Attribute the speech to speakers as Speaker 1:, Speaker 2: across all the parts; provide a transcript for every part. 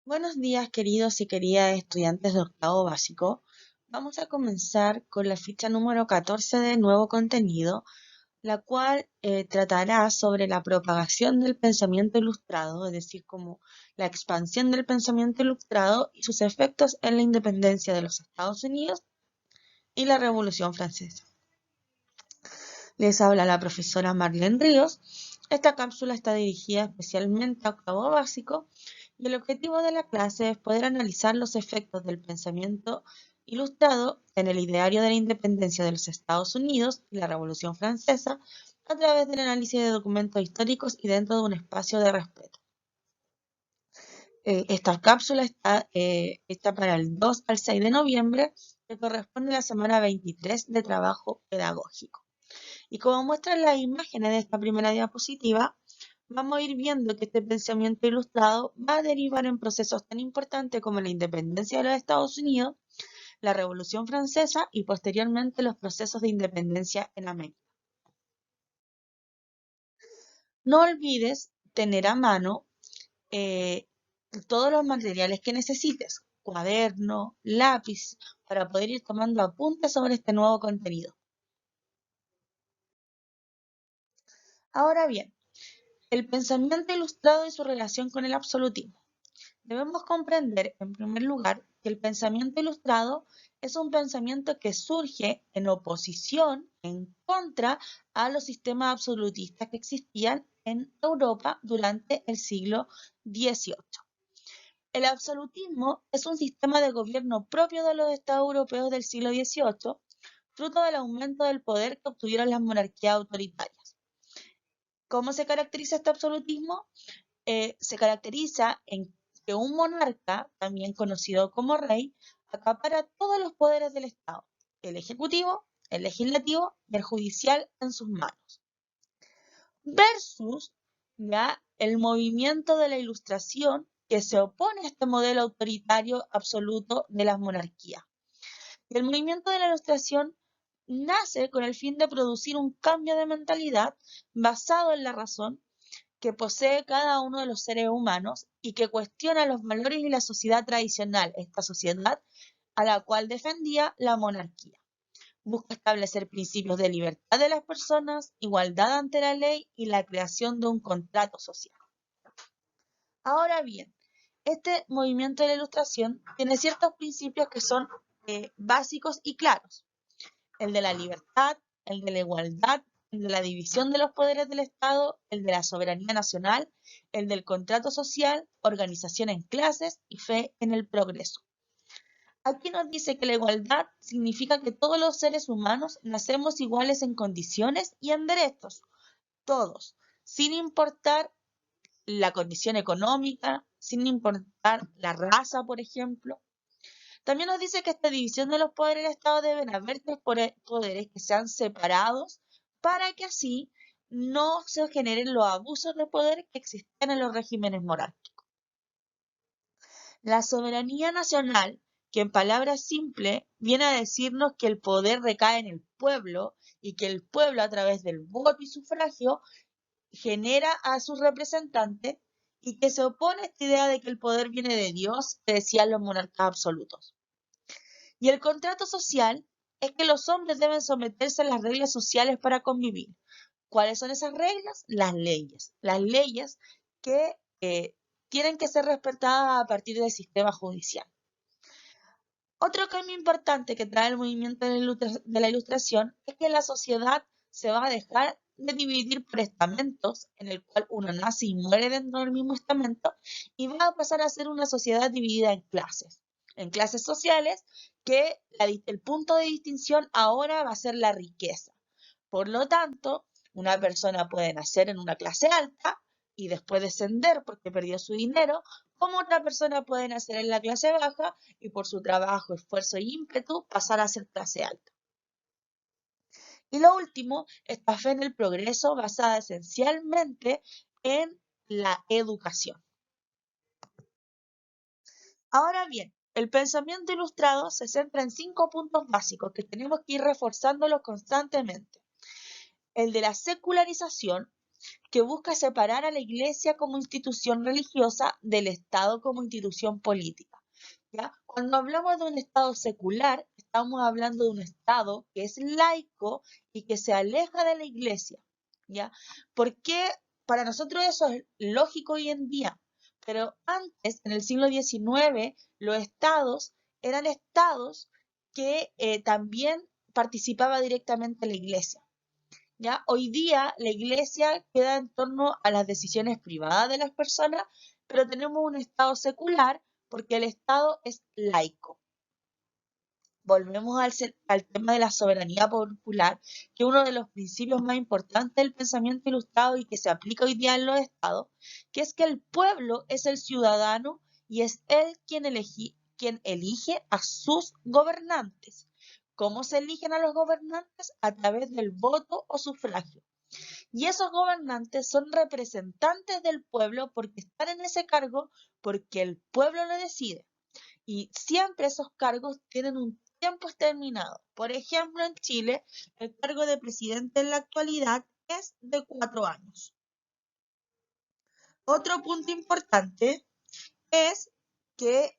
Speaker 1: Buenos días, queridos y queridas estudiantes de octavo básico. Vamos a comenzar con la ficha número 14 de nuevo contenido, la cual tratará sobre la propagación del pensamiento ilustrado, es decir, como la expansión del pensamiento ilustrado y sus efectos en la independencia de los Estados Unidos y la Revolución Francesa. Les habla la profesora Marlene Ríos. Esta cápsula está dirigida especialmente a octavo básico y el objetivo de la clase es poder analizar los efectos del pensamiento ilustrado en el ideario de la independencia de los Estados Unidos y la Revolución Francesa a través del análisis de documentos históricos y dentro de un espacio de respeto. Esta cápsula está para el 2 al 6 de noviembre, que corresponde a la semana 23 de trabajo pedagógico. Y como muestran las imágenes de esta primera diapositiva, vamos a ir viendo que este pensamiento ilustrado va a derivar en procesos tan importantes como la independencia de los Estados Unidos, la Revolución Francesa y posteriormente los procesos de independencia en América. No olvides tener a mano todos los materiales que necesites, cuaderno, lápiz, para poder ir tomando apuntes sobre este nuevo contenido. Ahora bien, el pensamiento ilustrado y su relación con el absolutismo. Debemos comprender, en primer lugar, que el pensamiento ilustrado es un pensamiento que surge en oposición, en contra a los sistemas absolutistas que existían en Europa durante el siglo XVIII. El absolutismo es un sistema de gobierno propio de los estados europeos del siglo XVIII, fruto del aumento del poder que obtuvieron las monarquías autoritarias. ¿Cómo se caracteriza este absolutismo? Se caracteriza en que un monarca, también conocido como rey, acapara todos los poderes del Estado, el ejecutivo, el legislativo y el judicial en sus manos. Versus ya el movimiento de la Ilustración que se opone a este modelo autoritario absoluto de las monarquías. El movimiento de la Ilustración nace con el fin de producir un cambio de mentalidad basado en la razón que posee cada uno de los seres humanos y que cuestiona los valores y la sociedad tradicional, esta sociedad a la cual defendía la monarquía. Busca establecer principios de libertad de las personas, igualdad ante la ley y la creación de un contrato social. Ahora bien, este movimiento de la Ilustración tiene ciertos principios que son básicos y claros. El de la libertad, el de la igualdad, el de la división de los poderes del Estado, el de la soberanía nacional, el del contrato social, organización en clases y fe en el progreso. Aquí nos dice que la igualdad significa que todos los seres humanos nacemos iguales en condiciones y en derechos, todos, sin importar la condición económica, sin importar la raza, por ejemplo. También nos dice que esta división de los poderes del Estado deben haber tres poderes que sean separados para que así no se generen los abusos de poder que existen en los regímenes monárquicos. La soberanía nacional, que en palabras simples viene a decirnos que el poder recae en el pueblo y que el pueblo a través del voto y sufragio genera a sus representantes y que se opone a esta idea de que el poder viene de Dios, que decían los monarcas absolutos. Y el contrato social es que los hombres deben someterse a las reglas sociales para convivir. ¿Cuáles son esas reglas? Las leyes. Las leyes que tienen que ser respetadas a partir del sistema judicial. Otro cambio importante que trae el movimiento de la Ilustración es que la sociedad se va a dejar de dividir por estamentos, en el cual uno nace y muere dentro del mismo estamento, y va a pasar a ser una sociedad dividida en clases sociales, que el punto de distinción ahora va a ser la riqueza. Por lo tanto, una persona puede nacer en una clase alta y después descender porque perdió su dinero, como otra persona puede nacer en la clase baja y por su trabajo, esfuerzo y ímpetu pasar a ser clase alta. Y lo último, esta fe en el progreso basada esencialmente en la educación. Ahora bien, el pensamiento ilustrado se centra en 5 puntos básicos que tenemos que ir reforzándolos constantemente. El de la secularización, que busca separar a la Iglesia como institución religiosa del Estado como institución política. ¿Ya? Cuando hablamos de un Estado secular, estamos hablando de un Estado que es laico y que se aleja de la Iglesia. ¿Ya? Porque para nosotros eso es lógico hoy en día, pero antes, en el siglo XIX, los estados eran estados que también participaba directamente la Iglesia. ¿Ya? Hoy día la Iglesia queda en torno a las decisiones privadas de las personas, pero tenemos un Estado secular porque el Estado es laico. Volvemos al tema de la soberanía popular, que es uno de los principios más importantes del pensamiento ilustrado y que se aplica hoy día en los estados, que es que el pueblo es el ciudadano y es él quien elige a sus gobernantes. ¿Cómo se eligen a los gobernantes? A través del voto o sufragio. Y esos gobernantes son representantes del pueblo porque están en ese cargo porque el pueblo lo decide. Y siempre esos cargos tienen un tiempo determinado. Por ejemplo, en Chile, el cargo de presidente en la actualidad es de 4 años. Otro punto importante es que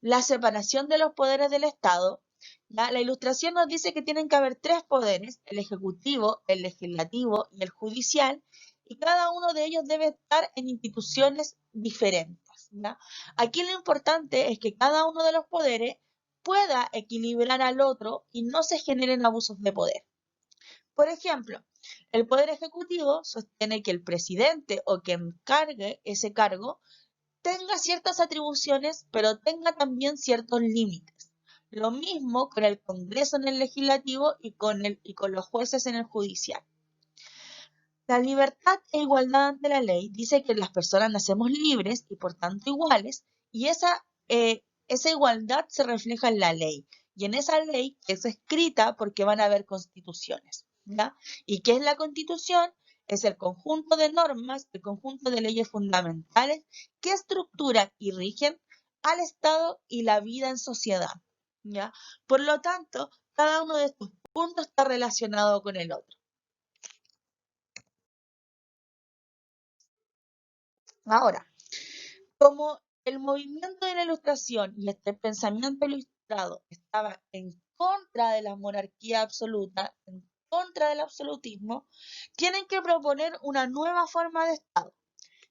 Speaker 1: la separación de los poderes del Estado. ¿Ya? La Ilustración nos dice que tienen que haber 3 poderes, el ejecutivo, el legislativo y el judicial, y cada uno de ellos debe estar en instituciones diferentes. ¿Ya? Aquí lo importante es que cada uno de los poderes pueda equilibrar al otro y no se generen abusos de poder. Por ejemplo, el poder ejecutivo sostiene que el presidente o quien cargue ese cargo tenga ciertas atribuciones, pero tenga también ciertos límites. Lo mismo con el Congreso en el legislativo y con los jueces en el judicial. La libertad e igualdad ante la ley dice que las personas nacemos libres y por tanto iguales, y esa igualdad se refleja en la ley. Y en esa ley es escrita porque van a haber constituciones. ¿Ya? ¿Y qué es la constitución? Es el conjunto de normas, el conjunto de leyes fundamentales que estructuran y rigen al Estado y la vida en sociedad. ¿Ya? Por lo tanto, cada uno de estos puntos está relacionado con el otro. Ahora, como el movimiento de la Ilustración y este pensamiento ilustrado estaba en contra de la monarquía absoluta, en contra del absolutismo, tienen que proponer una nueva forma de Estado.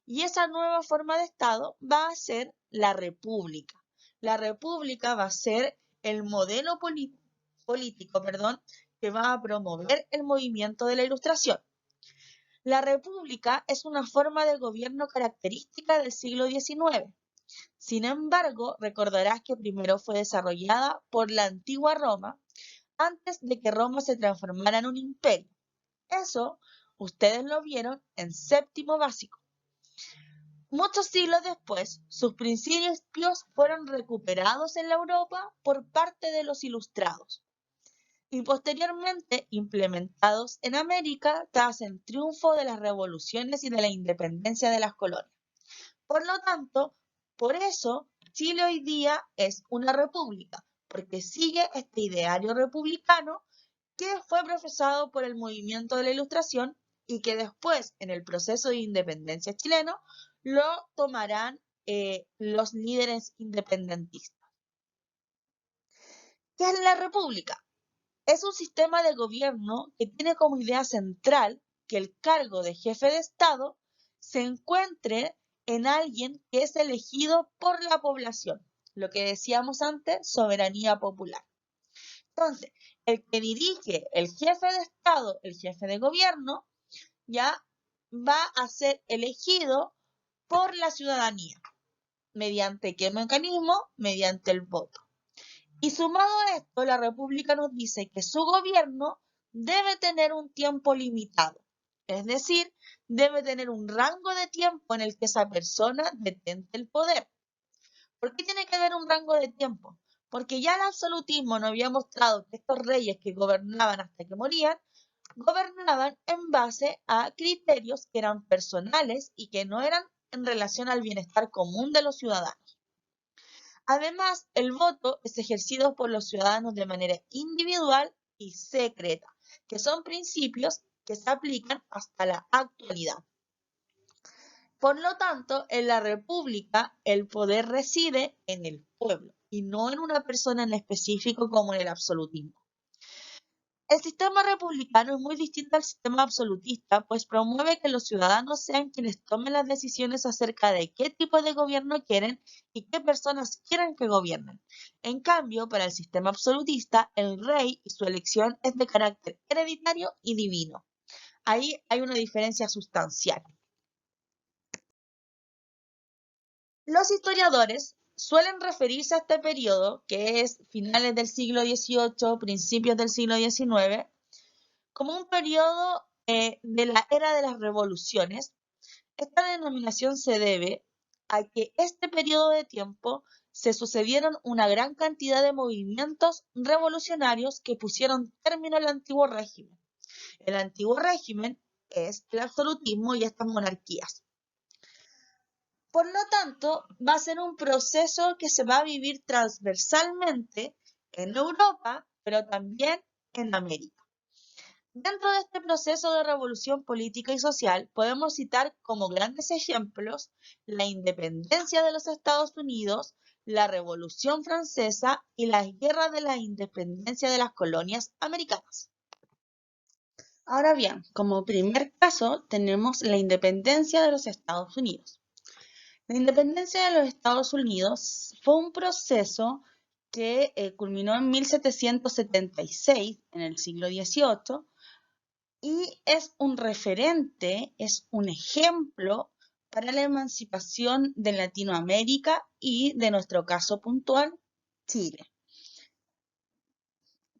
Speaker 1: Y esa nueva forma de Estado va a ser la república. La república va a ser el modelo político, que va a promover el movimiento de la Ilustración. La república es una forma de gobierno característica del siglo XIX. Sin embargo, recordarás que primero fue desarrollada por la antigua Roma antes de que Roma se transformara en un imperio. Eso ustedes lo vieron en séptimo básico. Muchos siglos después, sus principios fueron recuperados en la Europa por parte de los ilustrados y posteriormente implementados en América tras el triunfo de las revoluciones y de la independencia de las colonias. Por lo tanto, por eso Chile hoy día es una república, porque sigue este ideario republicano que fue profesado por el movimiento de la Ilustración y que después, en el proceso de independencia chileno, lo tomarán los líderes independentistas. ¿Qué es la república? Es un sistema de gobierno que tiene como idea central que el cargo de jefe de Estado se encuentre en alguien que es elegido por la población. Lo que decíamos antes, soberanía popular. Entonces, el que dirige, el jefe de Estado, el jefe de gobierno, ya va a ser elegido por la ciudadanía. ¿Mediante qué mecanismo? Mediante el voto. Y sumado a esto, la República nos dice que su gobierno debe tener un tiempo limitado. Es decir, debe tener un rango de tiempo en el que esa persona detente el poder. ¿Por qué tiene que haber un rango de tiempo? Porque ya el absolutismo nos había mostrado que estos reyes que gobernaban hasta que morían, gobernaban en base a criterios que eran personales y que no eran en relación al bienestar común de los ciudadanos. Además, el voto es ejercido por los ciudadanos de manera individual y secreta, que son principios que se aplican hasta la actualidad. Por lo tanto, en la República el poder reside en el pueblo y no en una persona en específico como en el absolutismo. El sistema republicano es muy distinto al sistema absolutista, pues promueve que los ciudadanos sean quienes tomen las decisiones acerca de qué tipo de gobierno quieren y qué personas quieren que gobiernen. En cambio, para el sistema absolutista, el rey y su elección es de carácter hereditario y divino. Ahí hay una diferencia sustancial. Los historiadores suelen referirse a este periodo, que es finales del siglo XVIII, principios del siglo XIX, como un periodo de la era de las revoluciones. Esta denominación se debe a que este periodo de tiempo se sucedieron una gran cantidad de movimientos revolucionarios que pusieron término al antiguo régimen. El antiguo régimen es el absolutismo y estas monarquías. Por lo tanto, va a ser un proceso que se va a vivir transversalmente en Europa, pero también en América. Dentro de este proceso de revolución política y social, podemos citar como grandes ejemplos la independencia de los Estados Unidos, la Revolución Francesa y las guerras de la independencia de las colonias americanas. Ahora bien, como primer caso tenemos la independencia de los Estados Unidos. La independencia de los Estados Unidos fue un proceso que culminó en 1776, en el siglo XVIII, y es un referente, es un ejemplo para la emancipación de Latinoamérica y de nuestro caso puntual, Chile.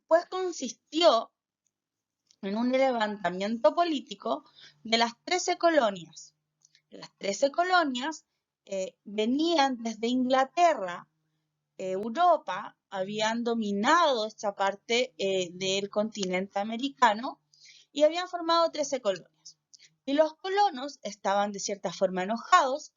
Speaker 1: Pues consistió en un levantamiento político de las 13 colonias. Las 13 colonias venían desde Inglaterra, Europa, habían dominado esta parte del continente americano y habían formado 13 colonias. Y los colonos estaban de cierta forma enojados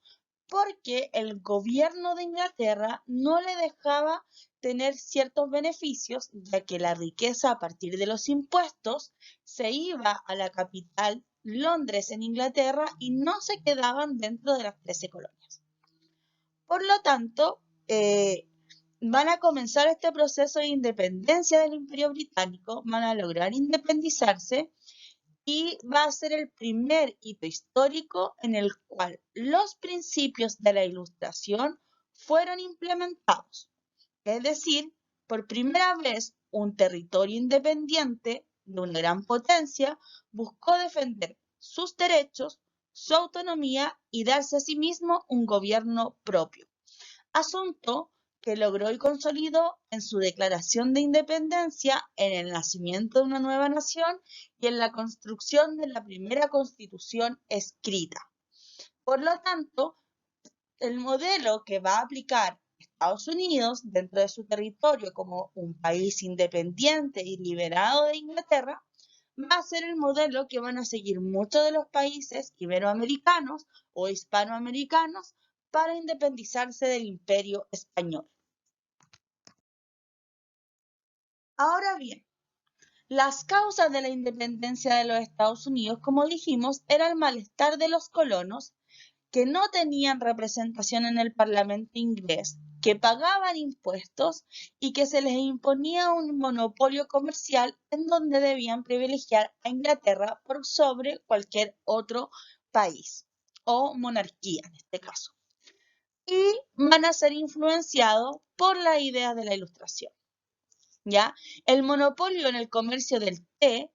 Speaker 1: porque el gobierno de Inglaterra no le dejaba tener ciertos beneficios, ya que la riqueza a partir de los impuestos se iba a la capital, Londres, en Inglaterra, y no se quedaban dentro de las 13 colonias. Por lo tanto, van a comenzar este proceso de independencia del Imperio Británico, van a lograr independizarse y va a ser el primer hito histórico en el cual los principios de la Ilustración fueron implementados. Es decir, por primera vez un territorio independiente de una gran potencia buscó defender sus derechos, su autonomía y darse a sí mismo un gobierno propio. Asunto que logró y consolidó en su declaración de independencia, en el nacimiento de una nueva nación y en la construcción de la primera constitución escrita. Por lo tanto, el modelo que va a aplicar Estados Unidos dentro de su territorio como un país independiente y liberado de Inglaterra, va a ser el modelo que van a seguir muchos de los países iberoamericanos o hispanoamericanos para independizarse del Imperio Español. Ahora bien, las causas de la independencia de los Estados Unidos, como dijimos, era el malestar de los colonos que no tenían representación en el Parlamento inglés, que pagaban impuestos y que se les imponía un monopolio comercial en donde debían privilegiar a Inglaterra por sobre cualquier otro país o monarquía en este caso. Y van a ser influenciados por las ideas de la Ilustración. ¿Ya? El monopolio en el comercio del té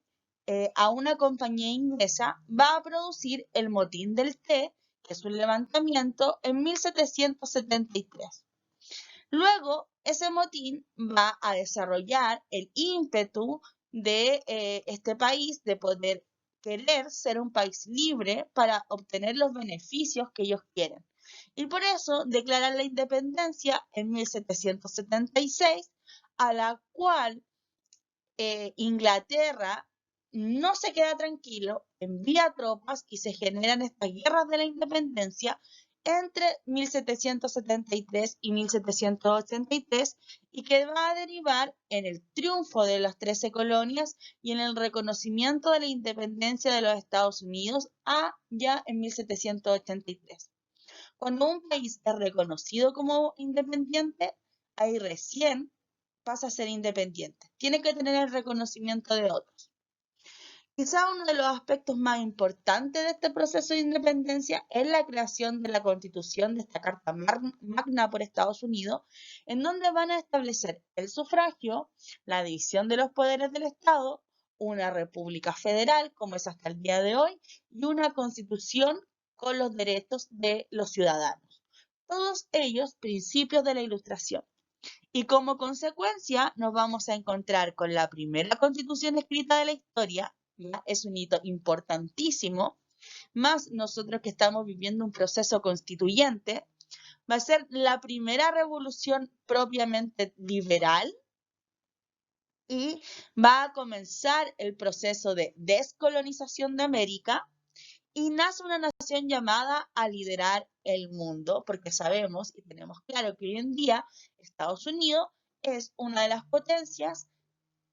Speaker 1: a una compañía inglesa va a producir el motín del té, que es un levantamiento, en 1773. Luego, ese motín va a desarrollar el ímpetu de este país de poder querer ser un país libre para obtener los beneficios que ellos quieren. Y por eso declaran la independencia en 1776, a la cual Inglaterra no se queda tranquilo, envía tropas y se generan estas guerras de la independencia entre 1773 y 1783 y que va a derivar en el triunfo de las 13 colonias y en el reconocimiento de la independencia de los Estados Unidos ya en 1783. Cuando un país es reconocido como independiente, ahí recién pasa a ser independiente. Tiene que tener el reconocimiento de otros. Quizá uno de los aspectos más importantes de este proceso de independencia es la creación de la Constitución de esta Carta Magna por Estados Unidos, en donde van a establecer el sufragio, la división de los poderes del Estado, una república federal, como es hasta el día de hoy, y una constitución con los derechos de los ciudadanos. Todos ellos principios de la Ilustración. Y como consecuencia nos vamos a encontrar con la primera constitución escrita de la historia. ¿Ya? Es un hito importantísimo, más nosotros que estamos viviendo un proceso constituyente, va a ser la primera revolución propiamente liberal y va a comenzar el proceso de descolonización de América y nace una nación llamada a liderar el mundo, porque sabemos y tenemos claro que hoy en día Estados Unidos es una de las potencias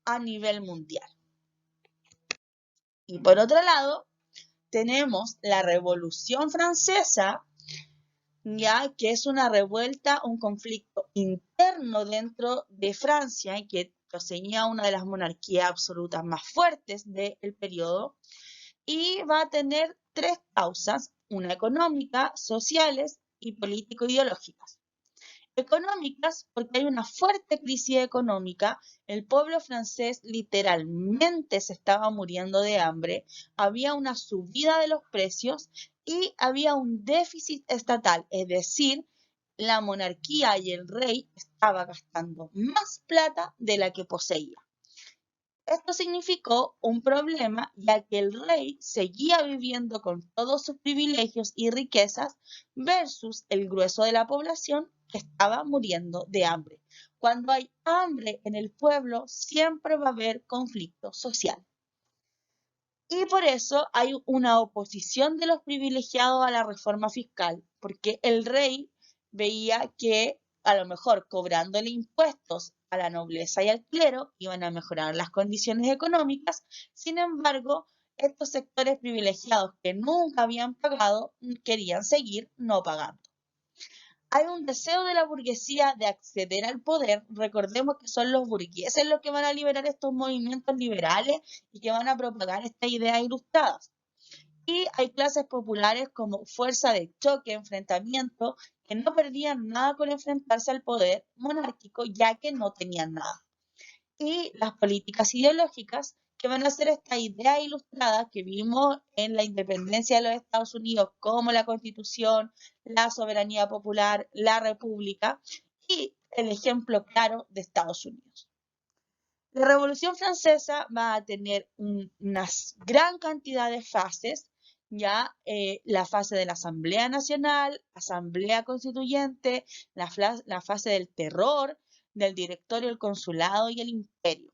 Speaker 1: a nivel mundial. Y por otro lado, tenemos la Revolución Francesa, ya que es una revuelta, un conflicto interno dentro de Francia y que poseía una de las monarquías absolutas más fuertes del periodo y va a tener tres causas, una económica, sociales y político-ideológicas. Económicas, porque hay una fuerte crisis económica, el pueblo francés literalmente se estaba muriendo de hambre, había una subida de los precios y había un déficit estatal, es decir, la monarquía y el rey estaban gastando más plata de la que poseía. Esto significó un problema, ya que el rey seguía viviendo con todos sus privilegios y riquezas versus el grueso de la población que estaba muriendo de hambre. Cuando hay hambre en el pueblo, siempre va a haber conflicto social. Y por eso hay una oposición de los privilegiados a la reforma fiscal, porque el rey veía que a lo mejor cobrándole impuestos a la nobleza y al clero iban a mejorar las condiciones económicas. Sin embargo, estos sectores privilegiados que nunca habían pagado querían seguir no pagando. Hay un deseo de la burguesía de acceder al poder. Recordemos que son los burgueses los que van a liberar estos movimientos liberales y que van a propagar estas ideas ilustradas. Y hay clases populares como fuerza de choque, enfrentamiento, que no perdían nada con enfrentarse al poder monárquico, ya que no tenían nada. Y las políticas ideológicas, que van a ser esta idea ilustrada que vimos en la independencia de los Estados Unidos, como la Constitución, la soberanía popular, la república, y el ejemplo claro de Estados Unidos. La Revolución Francesa va a tener una gran cantidad de fases, ya la fase de la Asamblea Nacional, Asamblea Constituyente, la fase del terror, del directorio, el consulado y el imperio.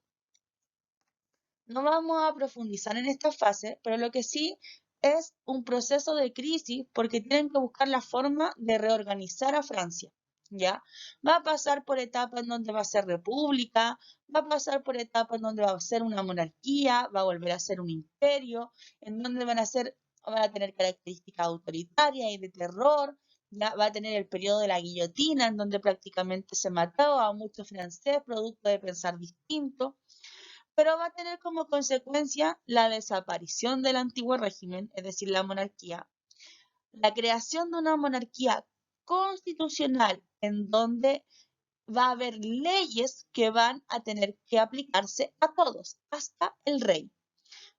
Speaker 1: No vamos a profundizar en esta fase, pero lo que sí es un proceso de crisis porque tienen que buscar la forma de reorganizar a Francia. ¿Ya? Va a pasar por etapas en donde va a ser república, va a pasar por etapas en donde va a ser una monarquía, va a volver a ser un imperio, en donde van a tener características autoritarias y de terror, ya va a tener el periodo de la guillotina, en donde prácticamente se mató a muchos franceses producto de pensar distinto, pero va a tener como consecuencia la desaparición del antiguo régimen, es decir, la monarquía, la creación de una monarquía constitucional en donde va a haber leyes que van a tener que aplicarse a todos, hasta el rey.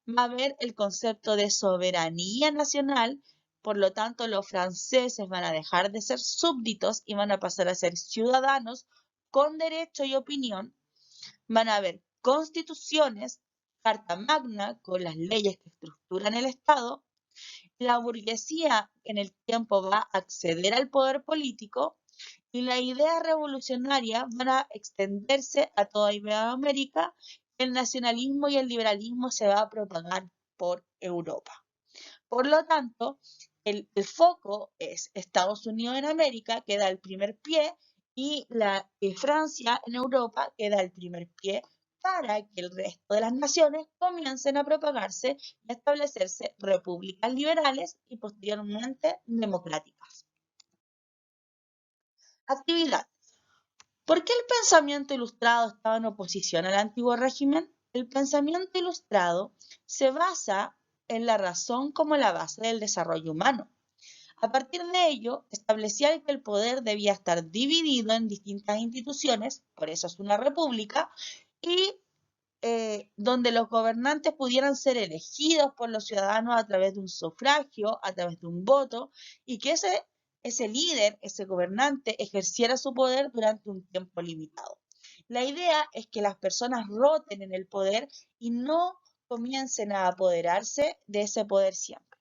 Speaker 1: Va a haber el concepto de soberanía nacional, por lo tanto los franceses van a dejar de ser súbditos y van a pasar a ser ciudadanos con derecho y opinión. Van a haber constituciones, Carta Magna con las leyes que estructuran el Estado. La burguesía en el tiempo va a acceder al poder político y las ideas revolucionarias van a extenderse a toda Iberoamérica. El nacionalismo y el liberalismo se va a propagar por Europa. Por lo tanto, el foco es Estados Unidos en América, que da el primer pie, y Francia en Europa, que da el primer pie, para que el resto de las naciones comiencen a propagarse y a establecerse repúblicas liberales y posteriormente democráticas. Actividad. ¿Por qué el pensamiento ilustrado estaba en oposición al antiguo régimen? El pensamiento ilustrado se basa en la razón como la base del desarrollo humano. A partir de ello, establecía que el poder debía estar dividido en distintas instituciones, por eso es una república, y donde los gobernantes pudieran ser elegidos por los ciudadanos a través de un sufragio, a través de un voto, y que ese líder, ese gobernante, ejerciera su poder durante un tiempo limitado. La idea es que las personas roten en el poder y no comiencen a apoderarse de ese poder siempre.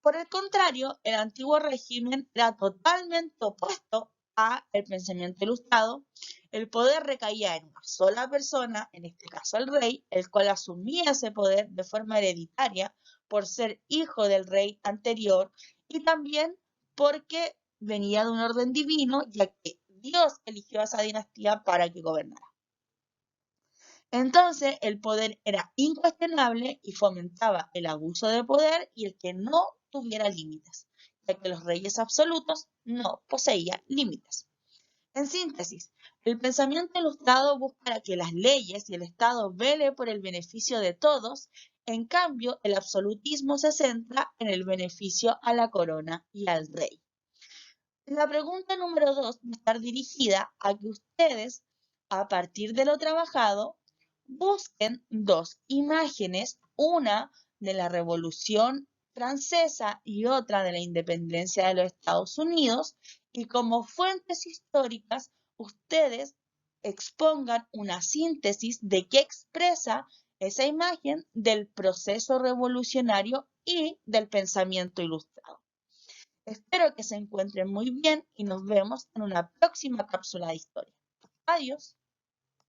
Speaker 1: Por el contrario, el antiguo régimen era totalmente opuesto al pensamiento ilustrado. El poder recaía en una sola persona, en este caso el rey, el cual asumía ese poder de forma hereditaria por ser hijo del rey anterior y también porque venía de un orden divino, ya que Dios eligió a esa dinastía para que gobernara. Entonces, el poder era incuestionable y fomentaba el abuso de poder y el que no tuviera límites, ya que los reyes absolutos no poseían límites. En síntesis, el pensamiento ilustrado busca que las leyes y el Estado vele por el beneficio de todos, en cambio, el absolutismo se centra en el beneficio a la corona y al rey. La pregunta número 2 va a estar dirigida a que ustedes, a partir de lo trabajado, busquen dos imágenes, una de la Revolución Francesa y otra de la independencia de los Estados Unidos, y como fuentes históricas, ustedes expongan una síntesis de qué expresa esa imagen del proceso revolucionario y del pensamiento ilustrado. Espero que se encuentren muy bien y nos vemos en una próxima cápsula de historia. Adiós.